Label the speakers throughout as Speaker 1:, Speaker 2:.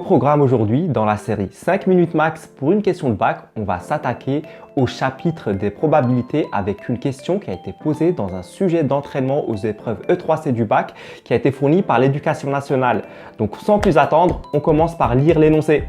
Speaker 1: Programme aujourd'hui, dans la série 5 minutes max pour une question de bac, on va s'attaquer au chapitre des probabilités avec une question qui a été posée dans un sujet d'entraînement aux épreuves E3C du bac qui a été fourni par l'Éducation nationale. Donc sans plus attendre, on commence par lire l'énoncé.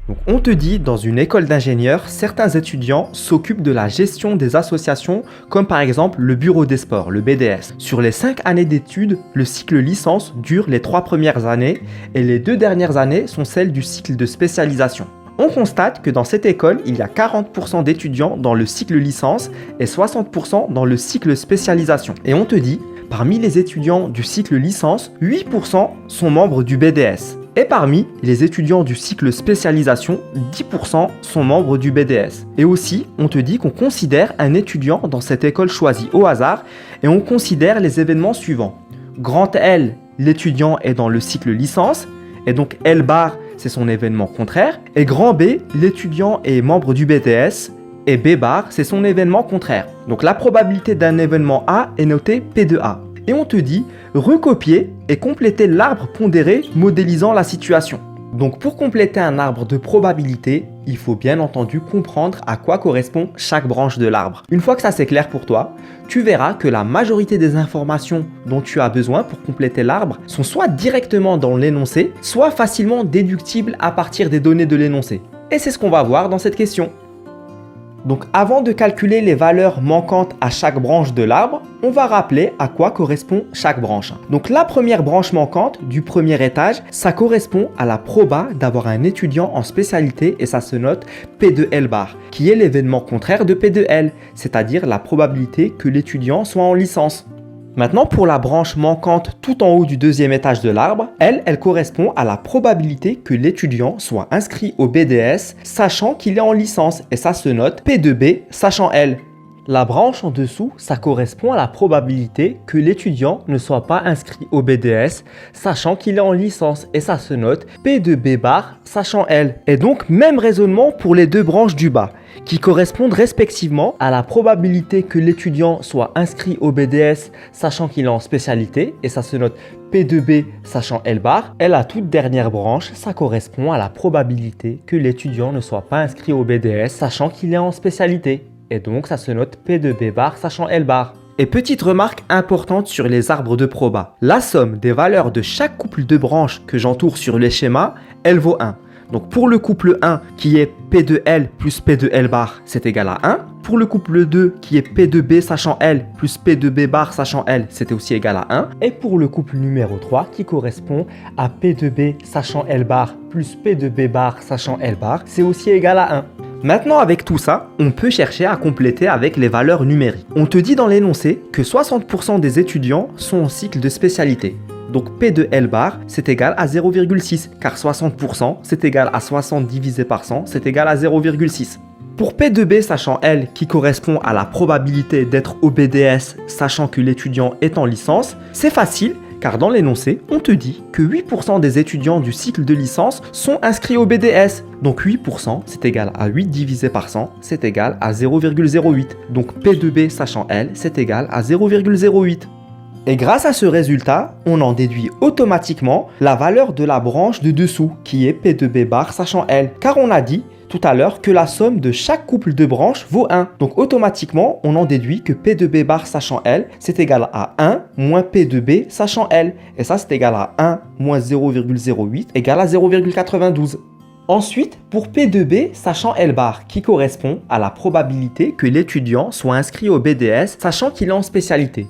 Speaker 1: Donc, on te dit, dans une école d'ingénieurs, certains étudiants s'occupent de la gestion des associations, comme par exemple le bureau des sports, le BDS. Sur les 5 années d'études, le cycle licence dure les 3 premières années et les 2 dernières années sont celles du cycle de spécialisation. On constate que dans cette école, il y a 40% d'étudiants dans le cycle licence et 60% dans le cycle spécialisation. Et on te dit, parmi les étudiants du cycle licence, 8% sont membres du BDS. Et parmi les étudiants du cycle spécialisation, 10% sont membres du BDS. Et aussi, on te dit qu'on considère un étudiant dans cette école choisie au hasard et on considère les événements suivants. Grand L, l'étudiant est dans le cycle licence et donc L bar, c'est son événement contraire. Et grand B, l'étudiant est membre du BDS et B bar, c'est son événement contraire. Donc la probabilité d'un événement A est notée P de A. Et on te dit recopier et compléter l'arbre pondéré modélisant la situation. Donc pour compléter un arbre de probabilité, il faut bien entendu comprendre à quoi correspond chaque branche de l'arbre. Une fois que ça c'est clair pour toi, tu verras que la majorité des informations dont tu as besoin pour compléter l'arbre sont soit directement dans l'énoncé, soit facilement déductibles à partir des données de l'énoncé. Et c'est ce qu'on va voir dans cette question. Donc avant de calculer les valeurs manquantes à chaque branche de l'arbre, on va rappeler à quoi correspond chaque branche. Donc la première branche manquante du premier étage, ça correspond à la proba d'avoir un étudiant en spécialité et ça se note P de L bar, qui est l'événement contraire de P de L, c'est-à-dire la probabilité que l'étudiant soit en licence. Maintenant, pour la branche manquante tout en haut du deuxième étage de l'arbre, elle correspond à la probabilité que l'étudiant soit inscrit au BDS, sachant qu'il est en licence, et ça se note P de B, sachant L. La branche en dessous, ça correspond à la probabilité que l'étudiant ne soit pas inscrit au BDS, sachant qu'il est en licence, et ça se note P de B bar, sachant L. Et donc, même raisonnement pour les deux branches du bas, qui correspondent respectivement à la probabilité que l'étudiant soit inscrit au BDS, sachant qu'il est en spécialité, et ça se note P de B, sachant L bar. Et la toute dernière branche, ça correspond à la probabilité que l'étudiant ne soit pas inscrit au BDS, sachant qu'il est en spécialité. Et donc, ça se note P de B bar, sachant L bar. Et petite remarque importante sur les arbres de proba. La somme des valeurs de chaque couple de branches que j'entoure sur les schémas, elle vaut 1. Donc pour le couple 1 qui est P de L plus P de L bar, c'est égal à 1. Pour le couple 2 qui est P de B sachant L plus P de B bar sachant L, c'était aussi égal à 1. Et pour le couple numéro 3 qui correspond à P de B sachant L bar plus P de B bar sachant L bar, c'est aussi égal à 1. Maintenant, avec tout ça, on peut chercher à compléter avec les valeurs numériques. On te dit dans l'énoncé que 60% des étudiants sont en cycle de spécialité. Donc P de L bar, c'est égal à 0,6, car 60%, c'est égal à 60 divisé par 100, c'est égal à 0,6. Pour P de B sachant L, qui correspond à la probabilité d'être au BDS, sachant que l'étudiant est en licence, c'est facile, car dans l'énoncé, on te dit que 8% des étudiants du cycle de licence sont inscrits au BDS. Donc 8%, c'est égal à 8 divisé par 100, c'est égal à 0,08. Donc P de B sachant L, c'est égal à 0,08. Et grâce à ce résultat, on en déduit automatiquement la valeur de la branche de dessous, qui est P de B bar sachant L. Car on a dit tout à l'heure que la somme de chaque couple de branches vaut 1. Donc automatiquement, on en déduit que P de B bar sachant L, c'est égal à 1 moins P de B sachant L. Et ça, c'est égal à 1 moins 0,08 égale à 0,92. Ensuite, pour P de B sachant L bar, qui correspond à la probabilité que l'étudiant soit inscrit au BDS, sachant qu'il est en spécialité.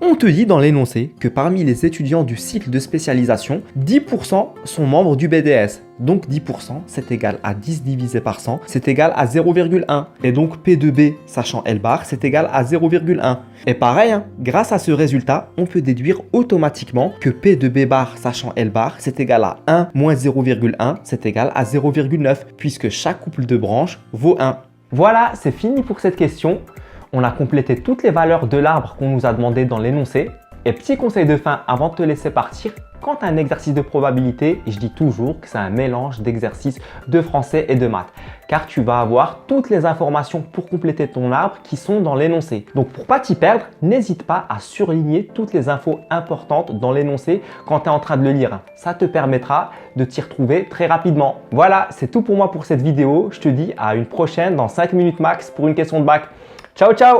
Speaker 1: On te dit dans l'énoncé que parmi les étudiants du cycle de spécialisation, 10% sont membres du BDS. Donc 10%, c'est égal à 10 divisé par 100, c'est égal à 0,1. Et donc P de B sachant L bar, c'est égal à 0,1. Et pareil, grâce à ce résultat, on peut déduire automatiquement que P de B bar sachant L bar, c'est égal à 1 moins 0,1, c'est égal à 0,9, puisque chaque couple de branches vaut 1. Voilà, c'est fini pour cette question. On a complété toutes les valeurs de l'arbre qu'on nous a demandé dans l'énoncé. Et petit conseil de fin avant de te laisser partir, quand tu as un exercice de probabilité, je dis toujours que c'est un mélange d'exercices de français et de maths, car tu vas avoir toutes les informations pour compléter ton arbre qui sont dans l'énoncé. Donc pour pas t'y perdre, n'hésite pas à surligner toutes les infos importantes dans l'énoncé quand tu es en train de le lire. Ça te permettra de t'y retrouver très rapidement. Voilà, c'est tout pour moi pour cette vidéo. Je te dis à une prochaine dans 5 minutes max pour une question de bac. Ciao, ciao!